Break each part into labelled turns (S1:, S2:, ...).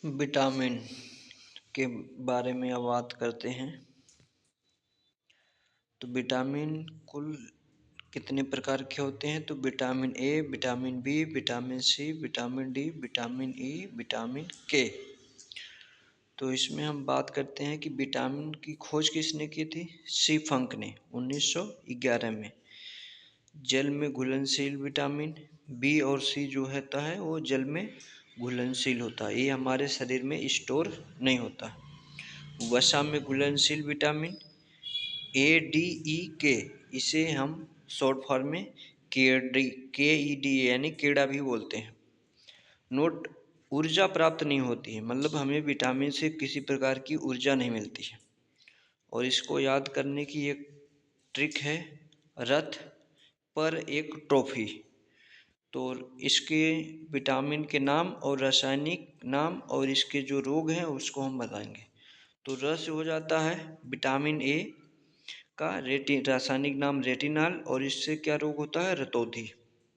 S1: Vitamin के बारे में अब बात करते हैं। तो विटामिन कुल कितने प्रकार के होते हैं? तो vitamin A, vitamin B, vitamin C, vitamin D, vitamin E, vitamin K. तो इसमें हम बात करते हैं कि विटामिन की खोज किसने की थी? सी फंक ने 1911 में। जल में घुलनशील विटामिन बी और सी जो होता है वो जल में घुलनशील होता है, ये हमारे शरीर में स्टोर नहीं होता। वसा में घुलनशील विटामिन ए, डी, ई, के, इसे हम शॉर्ट फॉर्म में के ई डी यानी केड़ा भी बोलते हैं। नोट, ऊर्जा प्राप्त नहीं होती है, मतलब हमें विटामिन से किसी प्रकार की ऊर्जा नहीं मिलती है। और इसको याद करने की एक ट्रिक है, रथ पर एक ट्रॉफी। तो इसके विटामिन के नाम और रासायनिक नाम और इसके जो रोग हैं उसको हम बताएंगे। तो र से हो जाता है विटामिन ए का रासायनिक नाम रेटिनॉल और इससे क्या रोग होता है? रतौंधी।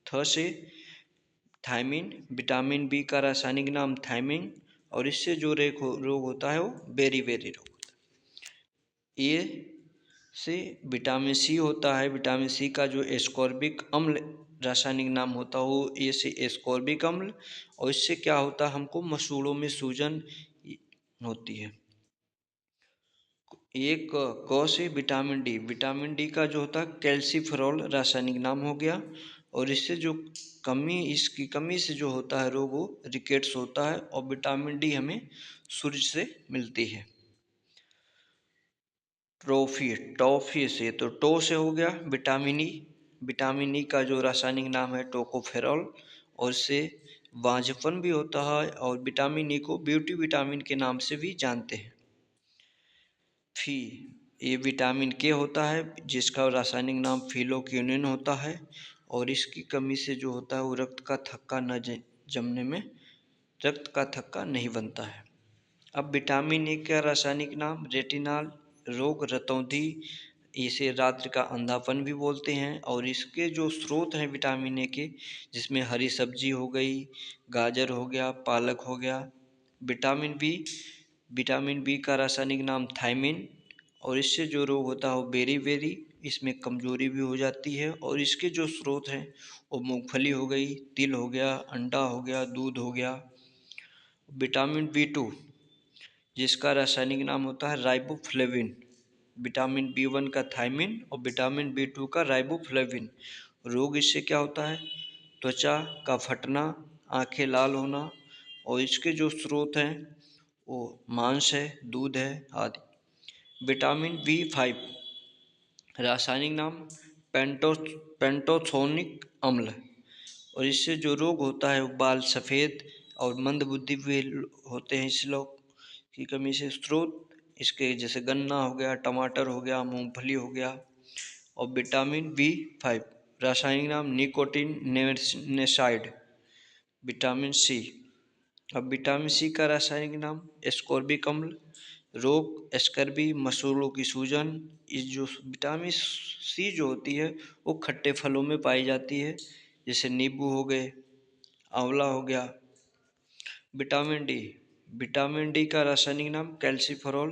S1: थ से थायमिन, विटामिन बी का रासायनिक नाम थायमिन और इससे जो रोग होता है वो बेरी रोग होता है। ए से विटामिन सी होता है, विटामिन सी का जो एस्कॉर्बिक अम्ल रासायनिक नाम होता है वो ए से एस्कॉर्बिक अम्ल और इससे क्या होता है? हमको मसूड़ों में सूजन होती है। एक क से विटामिन डी का जो होता है कैल्सीफेरॉल रासायनिक नाम हो गया और इससे जो इसकी कमी से जो होता है रोग वो रिकेट्स होता है। और विटामिन डी हमें सूर्य से मिलती है। टॉफी से, तो टो से हो गया विटामिन ई का जो रासायनिक नाम है टोकोफेरॉल और इससे वांझपन भी होता है और विटामिन ई को ब्यूटी विटामिन के नाम से भी जानते हैं। फी, ये विटामिन के होता है जिसका रासायनिक नाम फिलोक्विनिन होता है और इसकी कमी से जो होता है वो रक्त का थक्का न जमने में रक्त का थक्का नहीं बनता है। अब विटामिन ए का रासायनिक नाम रेटिनॉल, रोग रतौंधी, इसे रात्रि का अंधापन भी बोलते हैं। और इसके जो स्रोत हैं विटामिन ए के, जिसमें हरी सब्जी हो गई, गाजर हो गया, पालक हो गया। विटामिन बी का रासायनिक नाम थायमिन और इससे जो रोग होता है वो बेरी, इसमें कमजोरी भी हो जाती है। और इसके जो स्रोत हैं वो मूंगफली हो गई, तिल हो गया, अंडा हो गया, दूध हो गया। विटामिन बी टू जिसका रासायनिक नाम होता है राइबोफ्लेविन, विटामिन बी वन का थायमिन और विटामिन बी टू का राइबोफ्लेविन। रोग इससे क्या होता है? त्वचा का फटना, आंखें लाल होना और इसके जो स्रोत हैं वो मांस है, दूध है आदि। विटामिन बी फाइव रासायनिक नाम पेंटोथोनिक अम्ल और इससे जो रोग होता है वो बाल सफ़ेद और मंदबुद्धि भी होते हैं इस लोग की कमी से। स्रोत इसके जैसे गन्ना हो गया, टमाटर हो गया, मूंगफली हो गया। और विटामिन बी फाइव रासायनिक नाम निकोटिन नेसाइड, विटामिन सी। अब विटामिन सी का रासायनिक नाम एस्कॉर्बिक अम्ल, रोग स्कर्वी, मसूड़ों की सूजन। इस जो विटामिन सी जो होती है वो खट्टे फलों में पाई जाती है, जैसे नींबू हो गए, आंवला हो गया। विटामिन डी का रासायनिक नाम कैल्सीफेरॉल,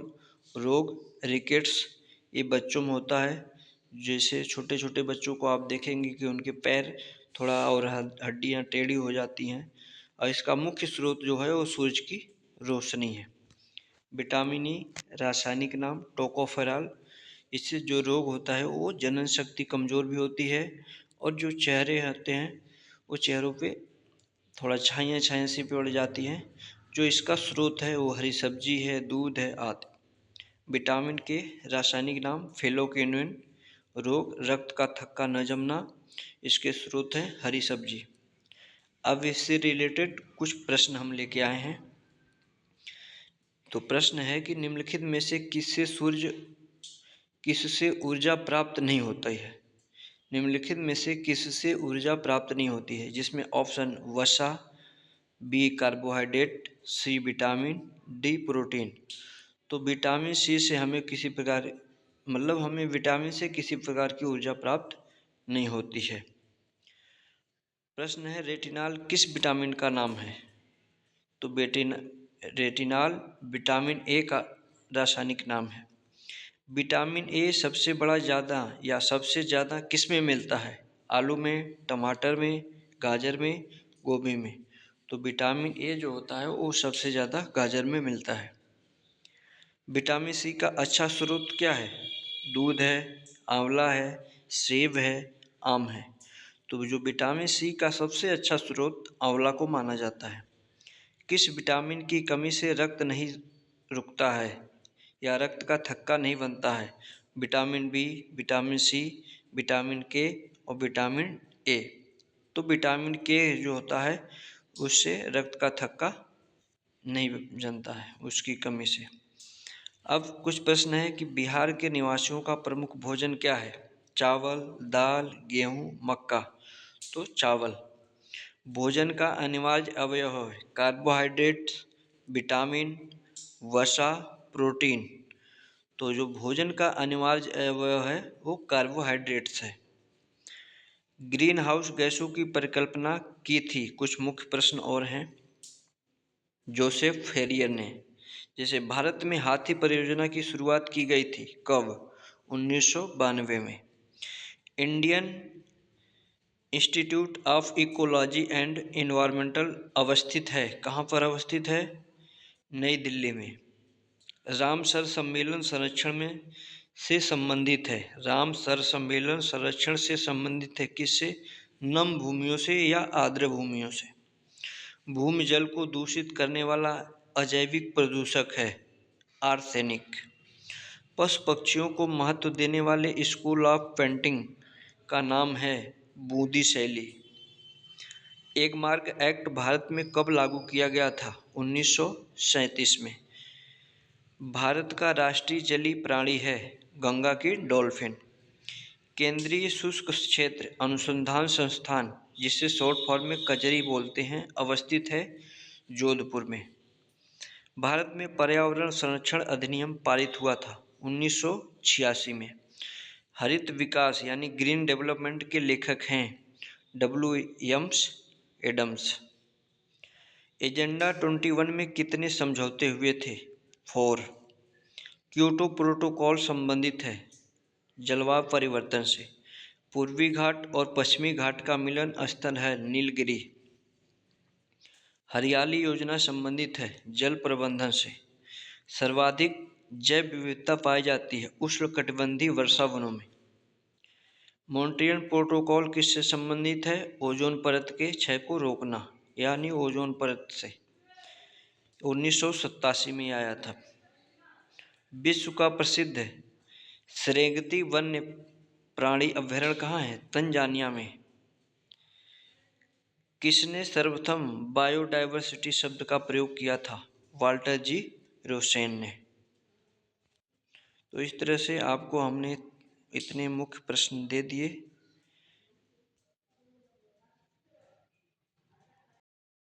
S1: रोग रिकेट्स, ये बच्चों में होता है। जैसे छोटे छोटे बच्चों को आप देखेंगे कि उनके पैर थोड़ा और हड्डियां टेढ़ी हो जाती हैं और इसका मुख्य स्रोत जो है वो सूरज की रोशनी है। विटामिन ई रासायनिक नाम टोकोफेरॉल, इससे जो रोग होता है वो जनन शक्ति कमज़ोर भी होती है और जो चेहरे होते हैं वो चेहरों पे थोड़ा छाइयाँ सी पड़ जाती हैं। जो इसका स्रोत है वो हरी सब्जी है, दूध है आदि। विटामिन के रासायनिक नाम फिलोक्विनिन, रोग रक्त का थक्का न जमना, इसके स्रोत हैं हरी सब्जी। अब इससे रिलेटेड कुछ प्रश्न हम लेके आए हैं। तो प्रश्न है कि निम्नलिखित में से किससे ऊर्जा प्राप्त नहीं होती है? निम्नलिखित में से किससे ऊर्जा प्राप्त नहीं होती है? जिसमें ऑप्शन वसा, B carbohydrate, C vitamin, D protein. तो विटामिन सी से हमें हमें विटामिन से किसी प्रकार की ऊर्जा प्राप्त नहीं होती है। प्रश्न है रेटिनॉल किस विटामिन का नाम है? तो रेटिनॉल विटामिन ए का रासायनिक नाम है। विटामिन ए सबसे ज़्यादा किस में मिलता है? आलू में, टमाटर में, गाजर में, गोभी में। तो विटामिन ए जो होता है वो सबसे ज़्यादा गाजर में मिलता है। विटामिन सी का अच्छा स्रोत क्या है? दूध है, आंवला है, सेब है, आम है। तो जो विटामिन सी का सबसे अच्छा स्रोत आंवला को माना जाता है। किस विटामिन की कमी से रक्त नहीं रुकता है या रक्त का थक्का नहीं बनता है? Vitamin B, vitamin C, vitamin K और विटामिन ए। तो विटामिन के जो होता है उससे रक्त का थक्का नहीं जनता है, उसकी कमी से। अब कुछ प्रश्न है कि बिहार के निवासियों का प्रमुख भोजन क्या है? चावल, दाल, गेहूँ, मक्का। तो चावल। भोजन का अनिवार्य अवयव है कार्बोहाइड्रेट, विटामिन, वसा, प्रोटीन। तो जो भोजन का अनिवार्य अवयव है वो कार्बोहाइड्रेट्स है। ग्रीन हाउस गैसों की परिकल्पना की थी। कुछ मुख्य प्रश्न और हैं। जोसेफ फेरियर ने। जैसे भारत में हाथी परियोजना की शुरुआत की गई थी कब? 1992 में। Indian institute of ecology and environmental अवस्थित है। कहाँ पर अवस्थित है? नई दिल्ली में। रामसर सम्मेलन संरक्षण में से संबंधित है। रामसर सम्मेलन संरक्षण से संबंधित है किससे? नम भूमियों से या आर्द्र भूमियों से। भूमि जल को दूषित करने वाला अजैविक प्रदूषक है आर्सेनिक। पशु पक्षियों को महत्व देने वाले स्कूल ऑफ पेंटिंग का नाम है बूंदी शैली। एक मार्ग एक्ट भारत में कब लागू किया गया था? 1937 में। भारत का राष्ट्रीय जलीय प्राणी है गंगा की डॉल्फिन। केंद्रीय शुष्क क्षेत्र अनुसंधान संस्थान, जिसे शॉर्ट फॉर्म में कजरी बोलते हैं, अवस्थित है जोधपुर में। भारत में पर्यावरण संरक्षण अधिनियम पारित हुआ था 1986 में। हरित विकास यानी ग्रीन डेवलपमेंट के लेखक हैं WM एडम्स। एजेंडा 21 में कितने समझौते हुए थे? 4। क्योटो प्रोटोकॉल संबंधित है जलवायु परिवर्तन से। पूर्वी घाट और पश्चिमी घाट का मिलन स्थल है नीलगिरी। हरियाली योजना संबंधित है जल प्रबंधन से। सर्वाधिक जैव विविधता पाई जाती है उष्णकटिबंधीय वर्षा वनों में। मॉन्ट्रियल प्रोटोकॉल किससे संबंधित है? ओजोन परत के क्षय को रोकना यानी ओजोन परत से। 1987 में आया था। विश्व का प्रसिद्ध सेरेंगेती वन्य प्राणी अभ्यारण्य कहाँ है? तंजानिया में। किसने सर्वप्रथम बायोडायवर्सिटी शब्द का प्रयोग किया था? वाल्टर जी रोसेन ने। तो इस तरह से आपको हमने इतने मुख्य प्रश्न दे दिए।